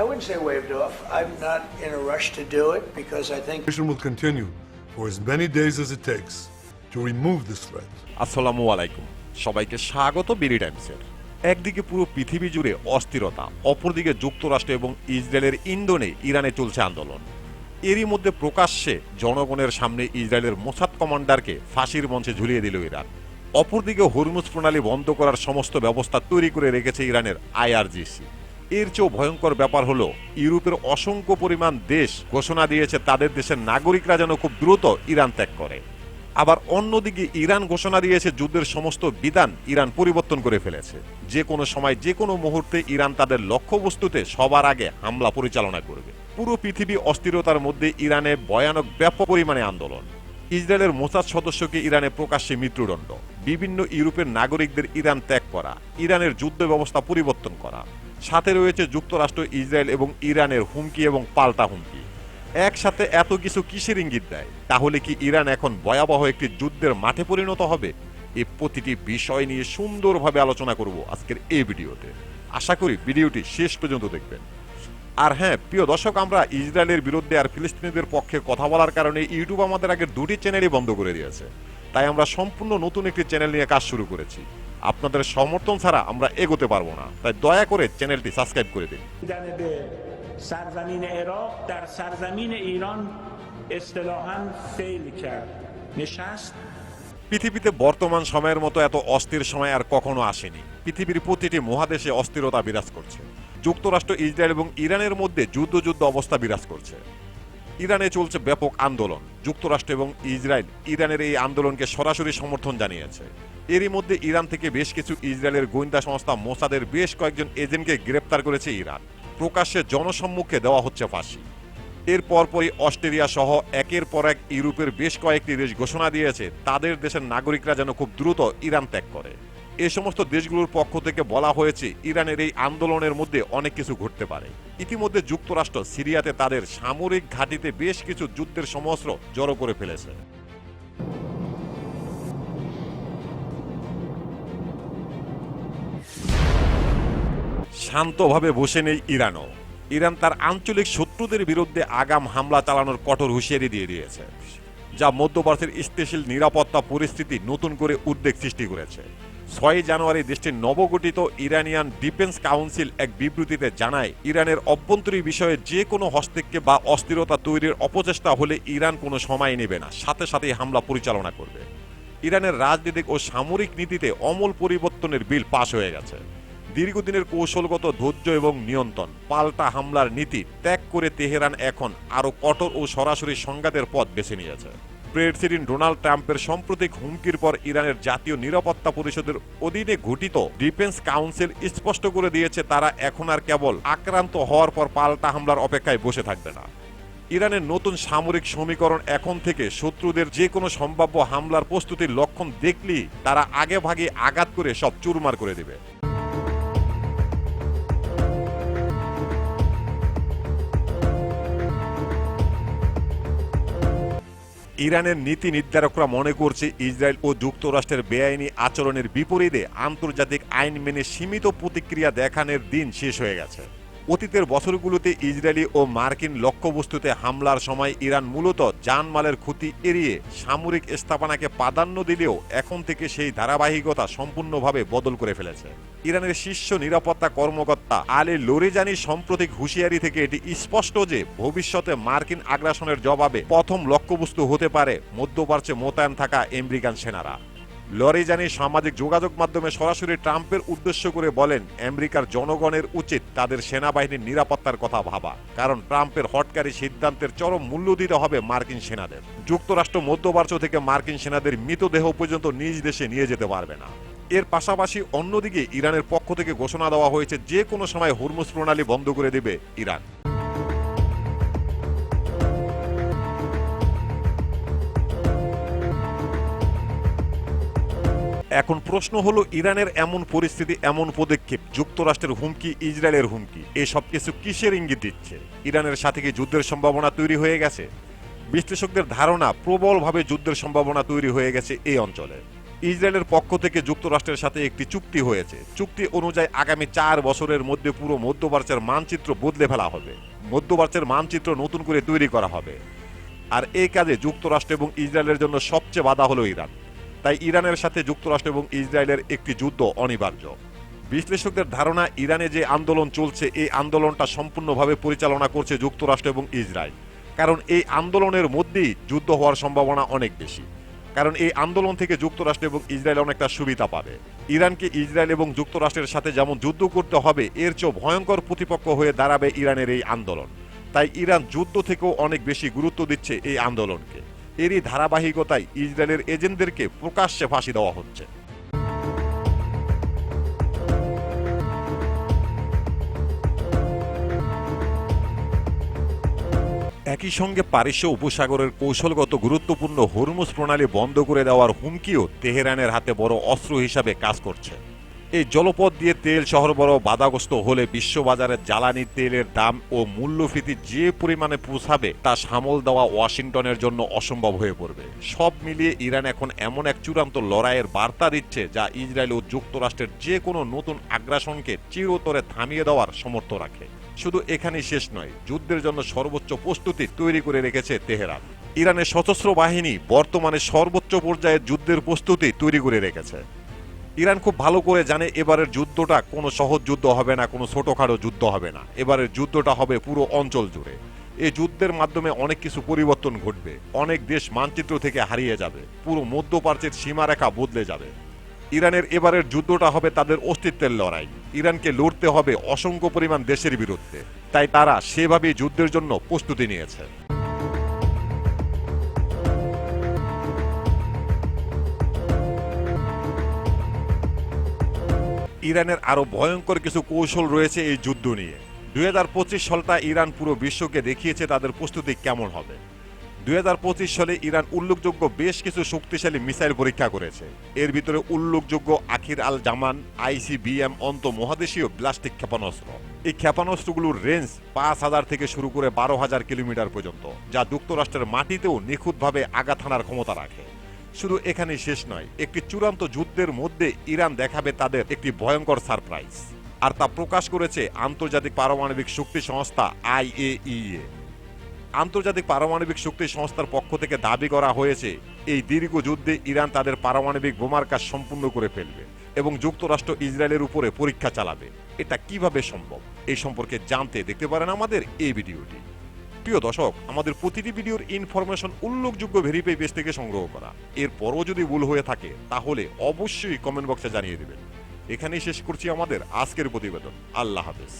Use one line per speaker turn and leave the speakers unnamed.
I wouldn't say waved off. I'm not in a rush to do it because I think
The mission will continue for as many days as it takes to remove this threat.
আসসালামু আলাইকুম, সবাইকে স্বাগত BD টাইমসের। একদিকে পুরো পৃথিবী জুড়ে অস্থিরতা, অপরদিকে যুক্তরাষ্ট্র এবং ইসরায়েলের ইন্ধনে ইরানে চলছে আন্দোলন। এরই মধ্যে প্রকাশ্যে জনগণের সামনে ইসরায়েলের মোসাদ কমান্ডারকে ফাঁসির মঞ্চে ঝুলিয়ে দিল ইরান। অপরদিকে হরমুজ প্রণালী বন্ধ করার সমস্ত ব্যবস্থা তৈরি করে রেখেছে ইরানের আইআরজিসি। এর চেয়েও ভয়ঙ্কর ব্যাপার হলো ইউরোপের অসংখ্য পরিমাণ দেশ ঘোষণা দিয়েছে তাদের দেশের নাগরিকরা যেন খুব দ্রুত ইরান ত্যাগ করে। আবার অন্যদিকে ইরান ঘোষণা দিয়েছে যুদ্ধের সমস্ত বিধান ইরান পরিবর্তন করে ফেলেছে। যে কোনো সময় যে কোনো মুহূর্তে ইরান তাদের লক্ষ্যবস্তুতে সবার আগে হামলা পরিচালনা করবে। পুরো পৃথিবী অস্থিরতার মধ্যে ইরানে ভয়ানক ব্যাপক পরিমাণে আন্দোলন। ইসরায়েলের মোসাদ সদস্যকে ইরানে প্রকাশ্যে মৃত্যুদণ্ড, বিভিন্ন ইউরোপের নাগরিকদের ইরান ত্যাগ করা, ইরানের যুদ্ধ ব্যবস্থা পরিবর্তন করা, সাথে রয়েছে যুক্তরাষ্ট্র, ইসরায়েল এবং ইরানের হুমকি এবং পাল্টা হুমকি। একসাথে এত কিছু কিসের ইঙ্গিত দেয়? তাহলে কি ইরান এখন ভয়াবহ একটি যুদ্ধের মাঠে পরিণত হবে? এই প্রতিটি বিষয় নিয়ে সুন্দরভাবে আলোচনা করব আজকের এই ভিডিওতে। আশা করি ভিডিওটি শেষ পর্যন্ত দেখবেন। আর হ্যাঁ প্রিয় দর্শক, আমরা ইসরায়েলের বিরুদ্ধে আর ফিলিস্তিনিদের পক্ষে কথা বলার কারণে ইউটিউব আমাদের আগের দুটি চ্যানেলই বন্ধ করে দিয়েছে। তাই আমরা সম্পূর্ণ নতুন একটি চ্যানেল নিয়ে কাজ শুরু করেছি। আপনাদের সমর্থন ছাড়া আমরা এগোতে পারবো না, তাই দয়া করে চ্যানেলটি সাবস্ক্রাইব করে দিন।
سرزمین عراق در سرزمین ایران اصطلاحاً فیل کرد نشست।
পৃথিবীতে বর্তমান সময়ের মতো এত অস্থির সময় আর কখনো আসেনি। পৃথিবীর প্রতিটি মহাদেশে অস্থিরতা বিরাজ করছে। যুক্তরাষ্ট্র, ইসরায়েল এবং ইরানের মধ্যে যুদ্ধ অবস্থা বিরাজ করছে। ইরানে চলছে ব্যাপক আন্দোলন। যুক্তরাষ্ট্র এবং ইসরায়েল ইরানের এই আন্দোলনকে সরাসরি সমর্থন জানিয়েছে। এরই মধ্যে ইরান থেকে বেশ কিছু ইসরায়েলের গোয়েন্দা সংস্থা মোসাদের বেশ কয়েকজন এজেন্টকে গ্রেপ্তার করেছে ইরান। প্রকাশ্যে জনসম্মুখে দেওয়া হচ্ছে ফাঁসি। এর পরপরই অস্ট্রেলিয়া সহ একের পর এক ইউরোপের বেশ কয়েকটি দেশ ঘোষণা দিয়েছে তাদের দেশের নাগরিকরা যেন খুব দ্রুত ইরান ত্যাগ করে। এই সমস্ত দেশগুলোর পক্ষ থেকে বলা হয়েছে ইরানের এই আন্দোলনের মধ্যে অনেক কিছু ঘটতে পারে। ইতিমধ্যে যুক্তরাষ্ট্র সিরিয়াতে তাদের সামরিক ঘাঁটিতে বেশ কিছু যুদ্ধের সমস্ত জড়ো করে ফেলেছে। শান্তভাবে বসে নেই ইরানও। ইরান তার আঞ্চলিক শত্রুদের বিরুদ্ধে আগাম হামলা চালানোর কঠোর হুঁশিয়ারি দিয়ে দিয়েছে, যা মধ্যপ্রাচ্যের স্থিতিশীল নিরাপত্তা পরিস্থিতি নতুন করে উদ্বেগ সৃষ্টি করেছে। 6 জানুয়ারি দেশটির নবগঠিত ইরানিয়ান ডিফেন্স কাউন্সিল এক বিবৃতিতে জানায়, ইরানের অভ্যন্তরীণ বিষয়ে যে কোনো হস্তক্ষেপ বা অস্থিরতা তৈরির অপচেষ্টা হলে ইরান কোনো সময় নেবে না, সাথে সাথেই হামলা পরিচালনা করবে। ইরানের রাজনৈতিক ও সামরিক নীতিতে আমূল পরিবর্তনের বিল পাশ হয়ে গেছে। দীর্ঘদিনের কৌশলগত ধৈর্য এবং নিয়ন্ত্রণ, পাল্টা হামলার নীতি ত্যাগ করে তেহরান এখন আরও কঠোর ও সরাসরি সংঘাতের পথ বেছে নিয়েছে। প্রেসিডেন্ট ডোনাল্ড ট্রাম্পের সাম্প্রতিক হুমকির পর ইরানের জাতীয় নিরাপত্তা পরিষদের অধীনে গঠিত ডিফেন্স কাউন্সিল স্পষ্ট করে দিয়েছে তারা এখন আর কেবল আক্রান্ত হওয়ার পর পাল্টা হামলার অপেক্ষায় বসে থাকবে না। ইরানের নতুন সামরিক সমীকরণ এখন থেকে শত্রুদের যে কোনো সম্ভাব্য হামলার প্রস্তুতির লক্ষণ দেখলেই তারা আগে ভাগে আঘাত করে সব চুরমার করে দেবে। ইরানের নীতি নির্ধারকরা মনে করছে ইসরায়েল ও যুক্তরাষ্ট্রের বেআইনি আচরণের বিপরীতে আন্তর্জাতিক আইন মেনে সীমিত প্রতিক্রিয়া দেখানোর দিন শেষ হয়ে গেছে। অতীতের বছরগুলোতে ইসরায়েলি ও মার্কিন লক্ষ্যবস্তুতে হামলার সময় ইরান মূলত জানমালের ক্ষতি এড়িয়ে সামরিক স্থাপনাকে প্রাধান্য দিলেও এখন থেকে সেই ধারাবাহিকতা সম্পূর্ণভাবে বদল করে ফেলেছে। ইরানের শীর্ষ নিরাপত্তা কর্মকর্তা আলী লোরেজানির সাম্প্রতিক হুঁশিয়ারি থেকে এটি স্পষ্ট যে ভবিষ্যতে মার্কিন আগ্রাসনের জবাবে প্রথম লক্ষ্যবস্তু হতে পারে মধ্যপ্রাচ্যে মোতায়েন থাকা আমেরিকান সেনারা। লরিজানি সামাজিক যোগাযোগ মাধ্যমে সরাসরি ট্রাম্পের উদ্দেশ্য করে বলেন, আমেরিকার জনগণের উচিত তাদের সেনাবাহিনীর নিরাপত্তার কথা ভাবা, কারণ ট্রাম্পের হটকারী সিদ্ধান্তের চরম মূল্য দিতে হবে মার্কিন সেনাদের। যুক্তরাষ্ট্র মধ্যপ্রাচ্য থেকে মার্কিন সেনাদের মৃতদেহ পর্যন্ত নিজ দেশে নিয়ে যেতে পারবে না। এর পাশাপাশি অন্যদিকে ইরানের পক্ষ থেকে ঘোষণা দেওয়া হয়েছে যে কোনো সময় হরমুজ প্রণালী বন্ধ করে দেবে ইরান। এখন প্রশ্ন হলো, ইরানের এমন পরিস্থিতি, এমন পদক্ষেপ, যুক্তরাষ্ট্রের হুমকি, ইসরায়েলের হুমকি, এই সব কিছু কিসের ইঙ্গিত দিচ্ছে? ইরানের সাথে কি যুদ্ধের সম্ভাবনা তৈরি হয়ে গেছে? বিশ্লেষকদের ধারণা প্রবলভাবে যুদ্ধের সম্ভাবনা তৈরি হয়ে গেছে এই অঞ্চলে। ইসরায়েলের পক্ষ থেকে যুক্তরাষ্ট্রের সাথে একটি চুক্তি হয়েছে। চুক্তি অনুযায়ী আগামী 4 বছরের মধ্যে পুরো মধ্যপ্রাচ্যের মানচিত্র বদলে ফেলা হবে। মধ্যপ্রাচ্যের মানচিত্র নতুন করে তৈরি করা হবে। আর এই কাজে যুক্তরাষ্ট্র এবং ইসরায়েলের জন্য সবচেয়ে বাধা হলো ইরান। তাই ইরানের সাথে যুক্তরাষ্ট্র এবং ইসরায়েলের একটি যুদ্ধ অনিবার্য। বিশ্লেষকদের ধারণা, ইরানে যে আন্দোলন চলছে এই আন্দোলনটা সম্পূর্ণভাবে পরিচালনা করছে যুক্তরাষ্ট্র এবং ইসরায়েল। কারণ এই আন্দোলনের মধ্যেই যুদ্ধ হওয়ার সম্ভাবনা অনেক বেশি। কারণ এই আন্দোলন থেকে যুক্তরাষ্ট্র এবং ইসরায়েল অনেকটা সুবিধা পাবে। ইরানকে ইসরায়েল এবং যুক্তরাষ্ট্রের সাথে যেমন যুদ্ধ করতে হবে, এর চেয়েও ভয়ঙ্কর প্রতিপক্ষ হয়ে দাঁড়াবে ইরানের এই আন্দোলন। তাই ইরান যুদ্ধ থেকেও অনেক বেশি গুরুত্ব দিচ্ছে এই আন্দোলনকে। এরই ধারাবাহিকতায় ইসরায়েলের এজেন্টদেরকে প্রকাশ্যে ফাঁসি দেওয়া হচ্ছে। একই সঙ্গে পারস্য উপসাগরের কৌশলগত গুরুত্বপূর্ণ হরমুজ প্রণালী বন্ধ করে দেওয়ার হুমকিও তেহরানের হাতে বড় অস্ত্র হিসাবে কাজ করছে। এই জলপথ দিয়ে তেল সরবরাহ বাধাগ্রস্ত হলে বিশ্ববাজারে জ্বালানি তেলের দাম ও মূল্যস্ফীতি যে পরিমাণে পৌঁছাবে তা সামল দেওয়া ওয়াশিংটনের জন্য অসম্ভব হয়ে পড়বে। সব মিলিয়ে ইরান এখন এমন এক চূড়ান্ত লড়াইয়ের বার্তা দিচ্ছে যা ইসরায়েল ও যুক্তরাষ্ট্রের যে কোনো নতুন আগ্রাসনকে চিরতরে থামিয়ে দেওয়ার সামর্থ্য রাখে। শুধু এখানেই শেষ নয়, যুদ্ধের জন্য সর্বোচ্চ প্রস্তুতি তৈরি করে রেখেছে তেহরান। ইরানের সশস্ত্র বাহিনী বর্তমানে সর্বোচ্চ পর্যায়ে যুদ্ধের প্রস্তুতি তৈরি করে রেখেছে। ইরান খুব ভালো করে জানে এবারের যুদ্ধটা কোনো সহজ যুদ্ধ হবে না, কোনো ছোটখাটো যুদ্ধ হবে না। এবারের যুদ্ধটা হবে পুরো অঞ্চল জুড়ে। এই যুদ্ধের মাধ্যমে অনেক কিছু পরিবর্তন ঘটবে। অনেক দেশ মানচিত্র থেকে হারিয়ে যাবে। পুরো মধ্যপ্রাচ্যের সীমারেখা বদলে যাবে। ইরানের এবারের যুদ্ধটা হবে তাদের অস্তিত্বের লড়াই। ইরানকে লড়তে হবে অসংখ্য পরিমাণ দেশের বিরুদ্ধে। তাই তারা সেভাবেই যুদ্ধের জন্য প্রস্তুতি নিয়েছে। ইরানের আরো ভয়ঙ্কর কিছু কৌশল রয়েছে এই যুদ্ধ নিয়ে। 2025 সালটা ইরান পুরো বিশ্বকে দেখিয়েছে তাদের প্রস্তুতি কেমন হবে। 2025 সালে ইরান উল্লেখযোগ্য বেশ কিছু শক্তিশালী মিসাইল পরীক্ষা করেছে। এর ভিতরে উল্লেখযোগ্য আখির আল জামান ICBM অন্তঃমহাদেশীয় ব্লাস্টিক ক্ষেপণাস্ত্র। এই ক্ষেপণাস্ত্রগুলোর রেঞ্জ 5000 থেকে শুরু করে 12,000 কিলোমিটার পর্যন্ত, যা যুক্তরাষ্ট্রের মাটিতেও নিখুঁতভাবে আঘাত হানার ক্ষমতা রাখে। শুধু এখানেই শেষ নয়, একটি চূড়ান্ত যুদ্ধের মধ্যে ইরান দেখাবে তাদের একটি ভয়ঙ্কর সারপ্রাইজ। আর তা প্রকাশ করেছে আন্তর্জাতিক পারমাণবিক শক্তি সংস্থা IAEA। আন্তর্জাতিক পারমাণবিক শক্তি সংস্থার পক্ষ থেকে দাবি করা হয়েছে এই দীর্ঘ যুদ্ধে ইরান তাদের পারমাণবিক বোমার কাজ সম্পূর্ণ করে ফেলবে এবং যুক্তরাষ্ট্র ইসরায়েলের উপরে পরীক্ষা চালাবে। এটা কিভাবে সম্ভব, এই সম্পর্কে জানতে দেখতে পারেন আমাদের এই ভিডিওটি। প্রিয় দর্শক, আমাদের প্রতিটি ভিডিওর ইনফরমেশন উল্লেখযোগ্য ভেরিফাই পেজ থেকে সংগ্রহ করা। এরপরও যদি ভুল হয়ে থাকে তাহলে অবশ্যই কমেন্ট বক্সে জানিয়ে দেবেন। এখানেই শেষ করছি আমাদের আজকের প্রতিবেদন। আল্লাহ হাফেজ।